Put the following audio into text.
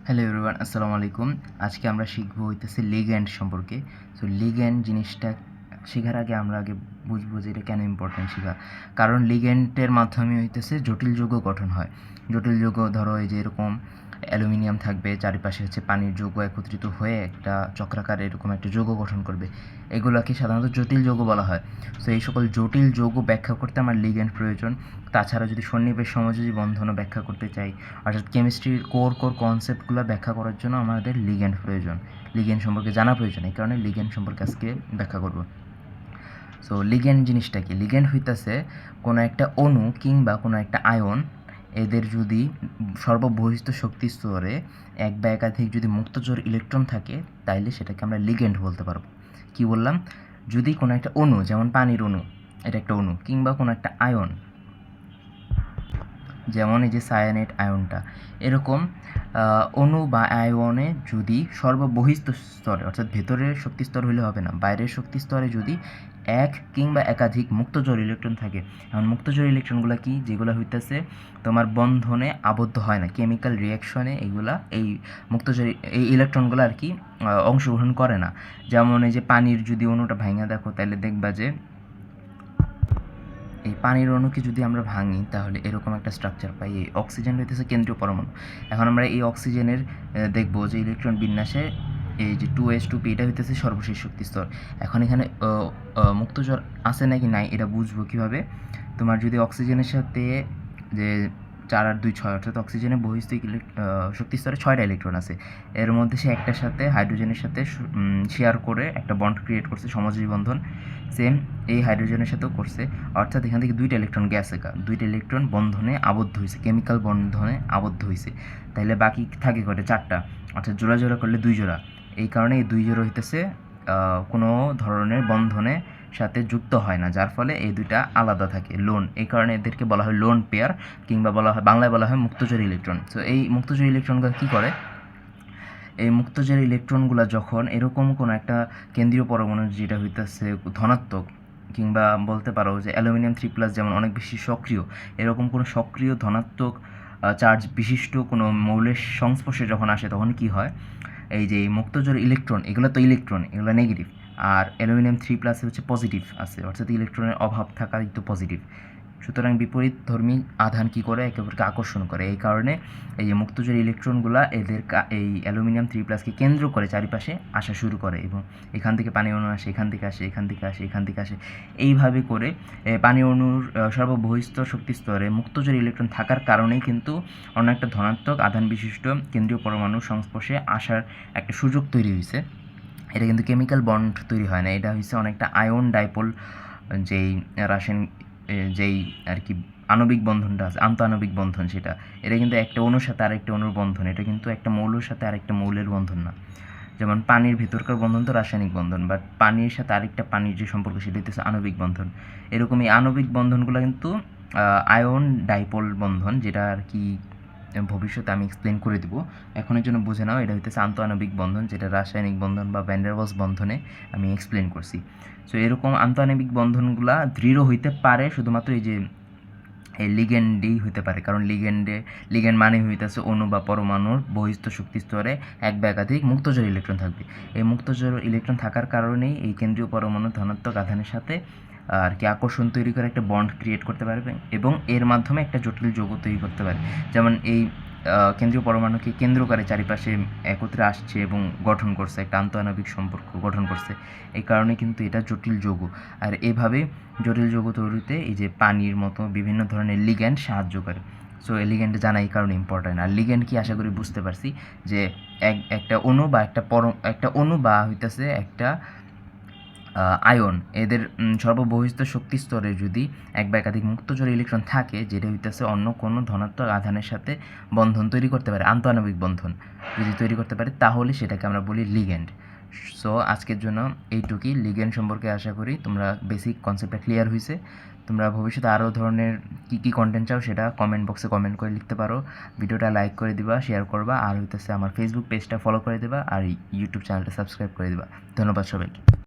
Hello everyone, আসসালামু আলাইকুম। আজকে আমরা শিখবো হইতেছে লিগ্যান্ড সম্পর্কে। সো লিগ্যান্ড জিনিসটা শেখার আগে আমরা বুঝবো যে এটা কেন ইম্পর্টেন্ট শেখা। কারণ লিগ্যান্ডের মাধ্যমে হইতেছে জটিল যৌগ গঠন হয়। জটিল যৌগ ধরো এই যে এরকম অ্যালুমিনিয়াম থাকবে, চারিপাশে হচ্ছে পানির যৌগ একত্রিত হয়ে একটা চক্রাকার এরকম একটা যৌগ গঠন করবে। এগুলোকে সাধারণত জটিল যৌগ বলা হয়। সো এই সকল জটিল যৌগ ব্যাখ্যা করতে আমার লিগ্যান্ড প্রয়োজন। তাছাড়া যদি সন্নিবেশ সমযোজী বন্ধনও ব্যাখ্যা করতে চাই, অর্থাৎ কেমিস্ট্রির কোর কনসেপ্টগুলো ব্যাখ্যা করার জন্য আমাদের লিগ্যান্ড প্রয়োজন, লিগ্যান্ড সম্পর্কে জানা প্রয়োজন। এই কারণে লিগ্যান্ড সম্পর্কে আজকে ব্যাখ্যা করব। সো লিগ্যান্ড জিনিসটা কি? লিগ্যান্ড হইতেছে কোনো একটা অণু কিংবা কোনো একটা আয়ন, এদের যদি সর্ববহিস্থ শক্তি স্তরে এক বা একাধিক যদি মুক্তজোর ইলেকট্রন থাকে, তাইলে সেটাকে আমরা লিগ্যান্ড বলতে পারবো। কি বললাম? যদি কোনো একটা অণু, যেমন পানির অণু, এটা একটা অণু, কিংবা কোনো একটা আয়ন, যেমন এই যে সায়ানাইড আয়নটা, এরকম অণু বা আয়নে যদি সর্ববহিস্থ স্তরে, অর্থাৎ ভেতরের শক্তি স্তর হলে হবে না, বাইরের শক্তি স্তরে যদি এক কিংবা একাধিক মুক্তজোড় ইলেকট্রন থাকে। এখন মুক্তজোড় ইলেকট্রনগুলো কি? যেগুলো হইতেছে তোমার বন্ধনে আবদ্ধ হয় না, কেমিক্যাল রিয়াকশনে এগুলা এই মুক্তজোড় এই ইলেকট্রনগুলো আর কি অংশগ্রহণ করে না। যেমন এই যে পানির যদি অণুটা ভাঙা দেখো, তাহলে দেখবা যে এই পানির অণুকে যদি আমরা ভাঙি তাহলে এরকম একটা স্ট্রাকচার পাই। এই অক্সিজেন হইতেছে কেন্দ্রীয় পরমাণু। এখন আমরা এই অক্সিজেনের দেখব যে ইলেকট্রন বিন্যাসে এই যে 2s2p এটা হইতেছে সর্বশেষ শক্তি স্তর। এখন এখানে মুক্তজোর আছে নাকি নাই এটা বুঝবো কীভাবে? তোমার যদি অক্সিজেনের সাথে যে 4 আর 2 6, অর্থাৎ অক্সিজেনের বহিস্থ শক্তি স্তরে 6টা ইলেকট্রন আছে, এর মধ্যে সে একটার সাথে হাইড্রোজেনের সাথে শেয়ার করে একটা বন্ড ক্রিয়েট করছে, সমযোজী বন্ধন। সেম এই হাইড্রোজেনের সাথেও করছে, অর্থাৎ এখান থেকে 2টা ইলেকট্রন গেছে, 2টা ইলেকট্রন বন্ধনে আবদ্ধ হয়েছে, কেমিক্যাল বন্ধনে আবদ্ধ হয়েছে। তাহলে বাকি থাকে কয়টা? 4টা, অর্থাৎ জোড়া জোড়া করলে 2 জোড়া। এই কারণে এই 2 জোড়া হইতেছে কোনো ধরনের বন্ধনে সাথে যুক্ত হয় না, যার ফলে এই দুইটা আলাদা থাকে, লোন। এই কারণে এদেরকে বলা হয় লোন পেয়ার, কিংবা বলা হয়, বাংলায় বলা হয় মুক্তজোড় ইলেকট্রন। সো এই মুক্তজোড় ইলেকট্রনগুলো কী করে? এই মুক্তজোড় ইলেকট্রনগুলো যখন এরকম কোনো একটা কেন্দ্রীয় পরমাণু যেটা হইতেছে ধনাত্মক, কিংবা বলতে পারো যে অ্যালুমিনিয়াম 3+ যেমন অনেক বেশি সক্রিয়, এরকম কোনো সক্রিয় ধনাত্মক চার্জ বিশিষ্ট কোনো মৌলের সংস্পর্শে যখন আসে, তখন কি হয়? এই যে মুক্তজোড় ইলেকট্রন, এগুলো তো ইলেকট্রন, এগুলো নেগেটিভ, আর অ্যালুমিনিয়াম 3+ হচ্ছে পজিটিভ আছে, অর্থাৎ ইলেকট্রনের অভাব থাকাই তো পজিটিভ। সুতরাং বিপরীত ধর্মী আধান কী করে? একে অপরকে আকর্ষণ করে। এই কারণে এই যে মুক্তজোড় ইলেকট্রনগুলো এদের এই অ্যালুমিনিয়াম 3+কে কেন্দ্র করে চারিপাশে আসা শুরু করে, এবং এখান থেকে পানি অণু আসে, এখান থেকে আসে, এখান থেকে আসে, এখান থেকে আসে। এইভাবে করে পানি অণুর সর্ববহিস্থ শক্তি স্তরে মুক্তজোড় ইলেকট্রন থাকার কারণেই কিন্তু অন্য একটা ধনাত্মক আধান বিশিষ্ট কেন্দ্রীয় পরমাণুর সংস্পর্শে আসার একটা সুযোগ তৈরি হয়েছে। এটা কিন্তু কেমিক্যাল বন্ড তৈরি হয় না, এটা হচ্ছে অনেকটা আয়ন ডাইপোল, যেই রাসায়নিক যেই আর কি আণবিক বন্ধনটা আছে, আন্তঃআণবিক বন্ধন, সেটা এটা কিন্তু একটা অণুর সাথে আরেকটা অণুর বন্ধন, এটা কিন্তু একটা মৌলের সাথে আরেকটা মৌলের বন্ধন না। যেমন পানির ভেতরকার বন্ধন তো রাসায়নিক বন্ধন, বাট পানির সাথে আরেকটা পানির যে সম্পর্ক সেটা হচ্ছে আণবিক বন্ধন। এরকম এই আণবিক বন্ধনগুলো কিন্তু আয়ন ডাইপোল বন্ধন, যেটা আর কি ভবিষ্যতে আমি এক্সপ্লেন করে দিব। এখনের জন্য বুঝে নাও, এটা হইতেছে আন্তঃআণবিক বন্ধন, যেটা রাসায়নিক বন্ধন বা ভ্যান ডার ওয়ালস বন্ধনে আমি এক্সপ্লেন করছি। সো এরকম আন্তঃআণবিক বন্ধনগুলা দৃঢ় হইতে পারে শুধুমাত্র এই যে এই লিগ্যান্ডেই হইতে পারে, কারণ লিগ্যান্ড মানে হইতেছে অণু বা পরমাণুর বহিস্থ শক্তি স্তরে এক বা একাধিক মুক্তজোড় ইলেকট্রন থাকবে। এই মুক্তজোড় ইলেকট্রন থাকার কারণেই এই কেন্দ্রীয় পরমাণু ধনাত্মক আধানের সাথে আর কি আকর্ষণ তৈরি করে একটা বন্ড ক্রিয়েট করতে পারবে, এবং এর মাধ্যমে একটা জটিল যৌগ তৈরি করতে পারে। যেমন এই কেন্দ্রীয় পরমাণুকে কেন্দ্র করে চারিপাশে একত্রে আসছে এবং গঠন করছে, একটা আন্তঃআণবিক সম্পর্ক গঠন করছে। এই কারণে কিন্তু এটা জটিল যৌগ। আর এভাবে জটিল যৌগ তৈরিতে এই যে পানির মতো বিভিন্ন ধরনের লিগ্যান্ড সাহায্য করে। সো এই লিগ্যান্ড জানা এই কারণে ইম্পর্ট্যান্ট। আর লিগ্যান্ড কি, আশা করি বুঝতে পারছি যে একটা অণু বা একটা অণু বা হইতেছে একটা আয়ন, এদের সর্ববহিস্থ শক্তি স্তরে যদি এক বা একাধিক মুক্তজোড় ইলেকট্রন থাকে, যেটা হইতেছে অন্য কোনো ধনাত্মক আধানের সাথে বন্ধন তৈরি করতে পারে, আন্তঃআণবিক বন্ধন যদি তৈরি করতে পারে, তাহলে সেটাকে আমরা বলি লিগ্যান্ড। সো আজকের জন্য এইটুকুই লিগ্যান্ড সম্পর্কে। আশা করি তোমরা বেসিক কনসেপ্টটা ক্লিয়ার হয়েছে। তোমরা ভবিষ্যতে আরও ধরনের কী কন্টেন্ট চাও সেটা কমেন্ট বক্সে কমেন্ট করে লিখতে পারো। ভিডিওটা লাইক করে দিবা, শেয়ার করবা, আর হইতেছে আমার ফেসবুক পেজটা ফলো করে দেবা, আর ইউটিউব চ্যানেলটা সাবস্ক্রাইব করে দিবা। ধন্যবাদ সবাইকে।